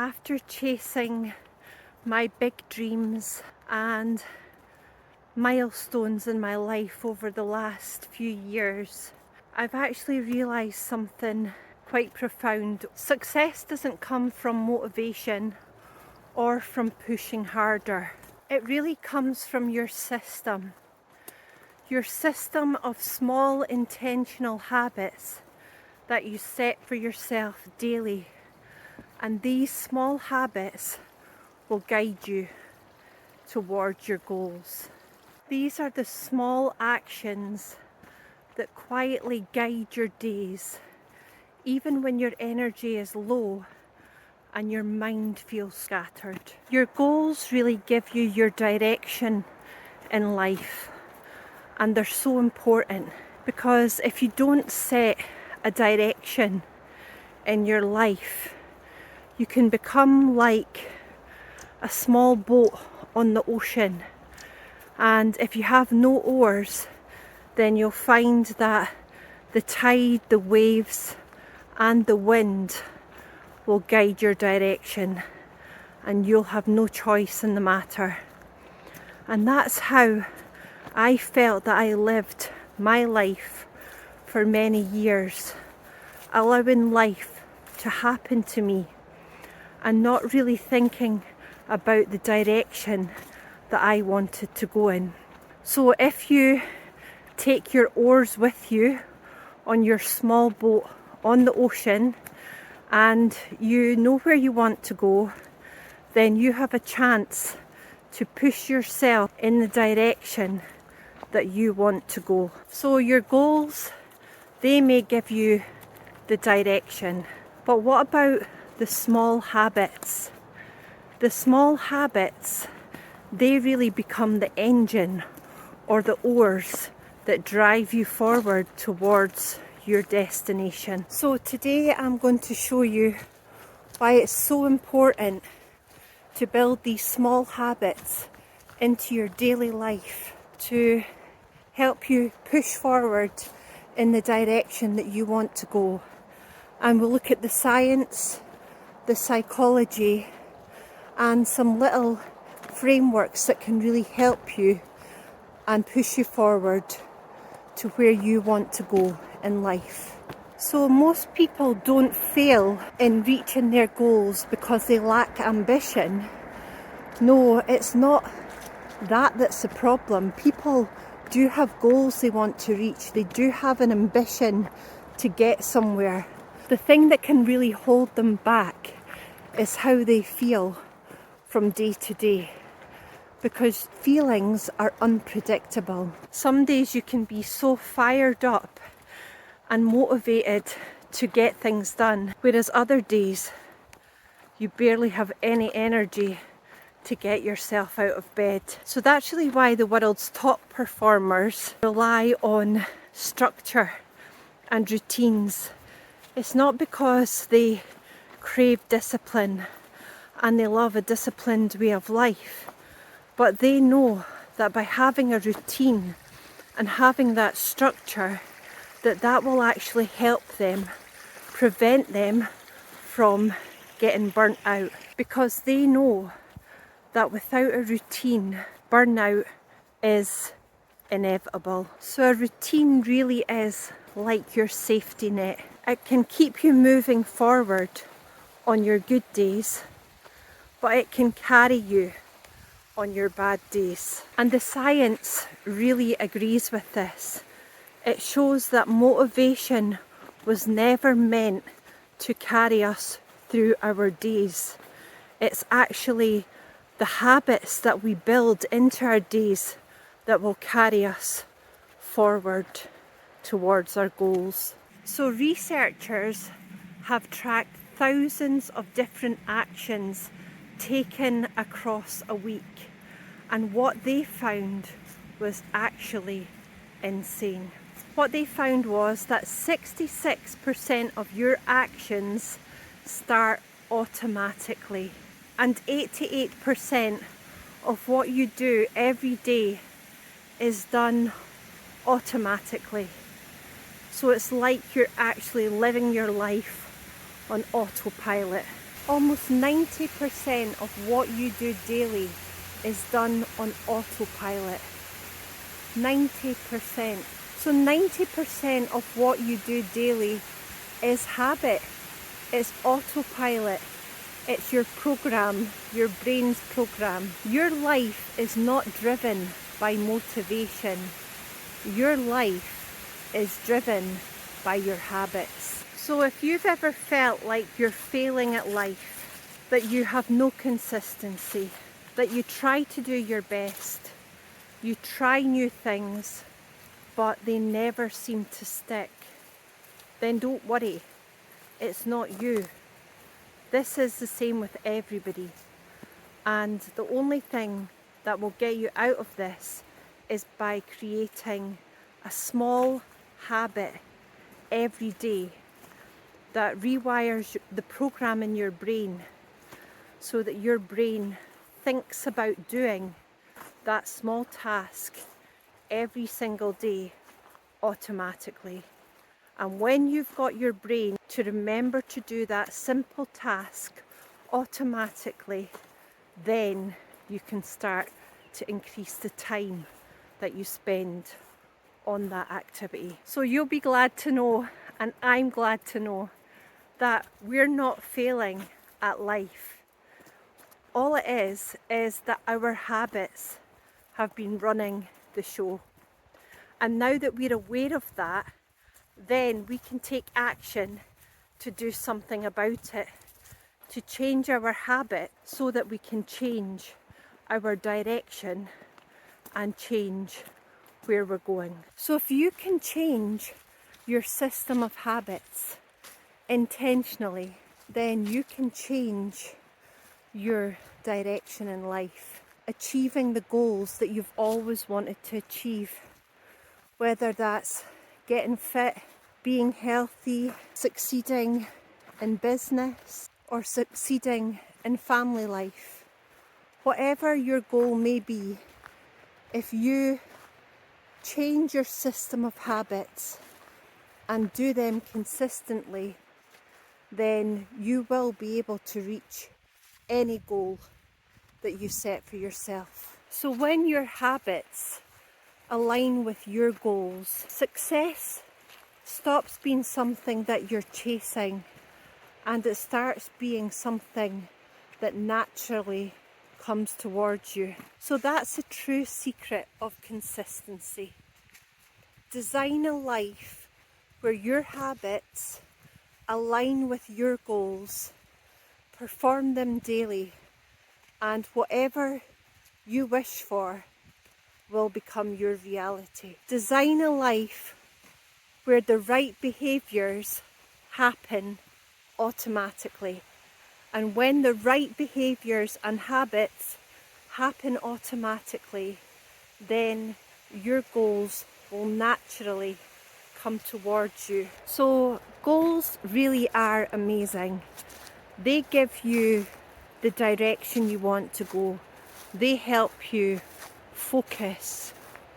after chasing my big dreams and milestones in my life over the last few years, I've actually realised something quite profound. Success doesn't come from motivation or from pushing harder. It really comes from your system of small intentional habits that you set for yourself daily. And these small habits will guide you towards your goals. These are the small actions that quietly guide your days, even when your energy is low and your mind feels scattered. Your goals really give you your direction in life, and they're so important, because if you don't set a direction in your life, you can become like a small boat on the ocean, and if you have no oars, then you'll find that the tide, the waves and the wind will guide your direction, and you'll have no choice in the matter. And that's how I felt that I lived my life for many years, allowing life to happen to me and not really thinking about the direction that I wanted to go in. So if you take your oars with you on your small boat on the ocean and you know where you want to go, then you have a chance to push yourself in the direction that you want to go. So your goals, they may give you the direction, but what about the small habits? The small habits, they really become the engine or the oars that drive you forward towards your destination. So today I'm going to show you why it's so important to build these small habits into your daily life to help you push forward in the direction that you want to go. And we'll look at the science, the psychology, and some little frameworks that can really help you and push you forward to where you want to go in life. So most people don't fail in reaching their goals because they lack ambition. No, it's not that's the problem. People do have goals they want to reach. They do have an ambition to get somewhere. The thing that can really hold them back is how they feel from day to day, because feelings are unpredictable. Some days you can be so fired up and motivated to get things done, whereas other days you barely have any energy to get yourself out of bed. So that's really why the world's top performers rely on structure and routines. It's not because they crave discipline and they love a disciplined way of life, but they know that by having a routine and having that structure, that will actually help them, prevent them from getting burnt out, because they know that without a routine, burnout is inevitable. So a routine really is like your safety net. It can keep you moving forward on your good days, but it can carry you on your bad days. And the science really agrees with this. It shows that motivation was never meant to carry us through our days. It's actually the habits that we build into our days that will carry us forward towards our goals. So researchers have tracked thousands of different actions taken across a week, and what they found was actually insane. What they found was that 66% of your actions start automatically, and 88% of what you do every day is done automatically. So it's like you're actually living your life on autopilot. Almost 90% of what you do daily is done on autopilot. 90%. So 90% of what you do daily is habit. It's autopilot. It's your program, your brain's program. Your life is not driven by motivation. Your life is driven by your habits. So if you've ever felt like you're failing at life, that you have no consistency, that you try to do your best, you try new things, but they never seem to stick, then don't worry, it's not you. This is the same with everybody. And the only thing that will get you out of this is by creating a small habit every day that rewires the program in your brain so that your brain thinks about doing that small task every single day automatically. And when you've got your brain to remember to do that simple task automatically, then you can start to increase the time that you spend on that activity. So you'll be glad to know, and I'm glad to know, that we're not failing at life. All it is that our habits have been running the show. And now that we're aware of that, then we can take action to do something about it, to change our habit so that we can change our direction and change where we're going. So if you can change your system of habits intentionally, then you can change your direction in life, achieving the goals that you've always wanted to achieve, whether that's getting fit, being healthy, succeeding in business, or succeeding in family life. Whatever your goal may be, if you change your system of habits and do them consistently, then you will be able to reach any goal that you set for yourself. So when your habits align with your goals, success stops being something that you're chasing and it starts being something that naturally comes towards you. So that's the true secret of consistency. Design a life where your habits align with your goals, perform them daily, and whatever you wish for will become your reality. Design a life where the right behaviours happen automatically. And when the right behaviours and habits happen automatically, then your goals will naturally come towards you. So goals really are amazing. They give you the direction you want to go. They help you focus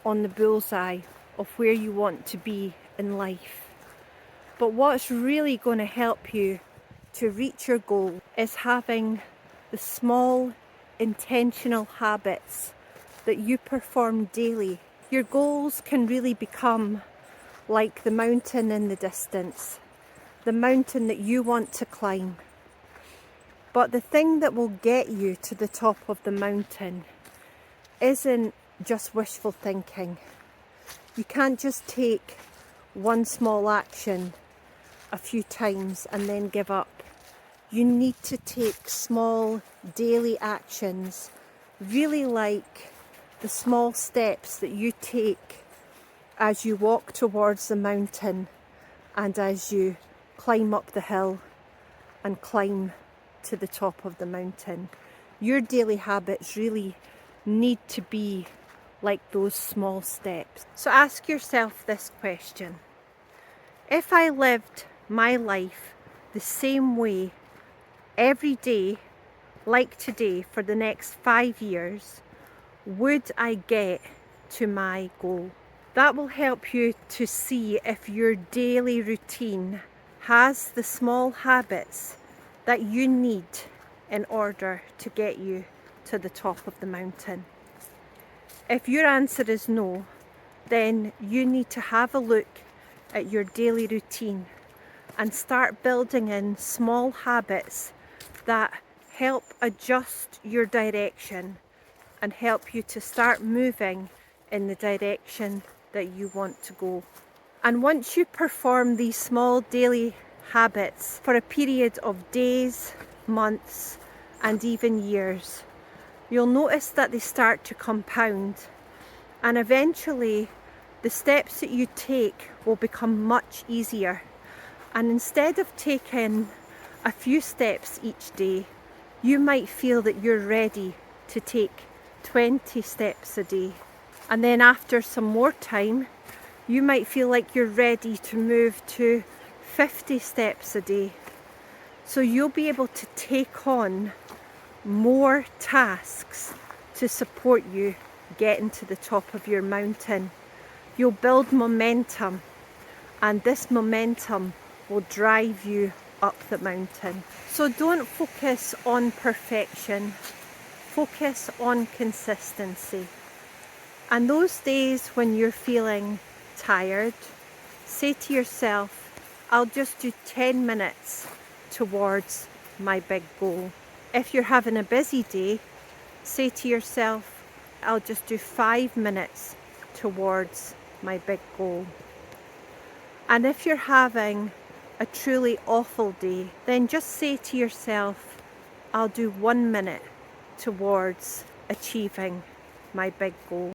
on the bullseye of where you want to be in life. But what's really going to help you to reach your goal is having the small intentional habits that you perform daily. Your goals can really become like the mountain in the distance, the mountain that you want to climb. But the thing that will get you to the top of the mountain isn't just wishful thinking. You can't just take one small action a few times and then give up. You need to take small daily actions, really like the small steps that you take as you walk towards the mountain and as you climb up the hill and climb to the top of the mountain. Your daily habits really need to be like those small steps. So ask yourself this question: if I lived my life the same way every day, like today, for the next 5 years, would I get to my goal? That will help you to see if your daily routine has the small habits that you need in order to get you to the top of the mountain? If your answer is no, then you need to have a look at your daily routine and start building in small habits that help adjust your direction and help you to start moving in the direction that you want to go. And once you perform these small daily habits for a period of days, months, and even years, you'll notice that they start to compound, and eventually the steps that you take will become much easier. And instead of taking a few steps each day, you might feel that you're ready to take 20 steps a day. And then after some more time, you might feel like you're ready to move to 50 steps a day. So you'll be able to take on more tasks to support you getting to the top of your mountain. You'll build momentum, and this momentum will drive you up the mountain. So don't focus on perfection, focus on consistency. And those days when you're feeling tired, say to yourself, I'll just do 10 minutes towards my big goal. If you're having a busy day, say to yourself, I'll just do 5 minutes towards my big goal. And if you're having a truly awful day, then just say to yourself, I'll do 1 minute towards achieving my big goal.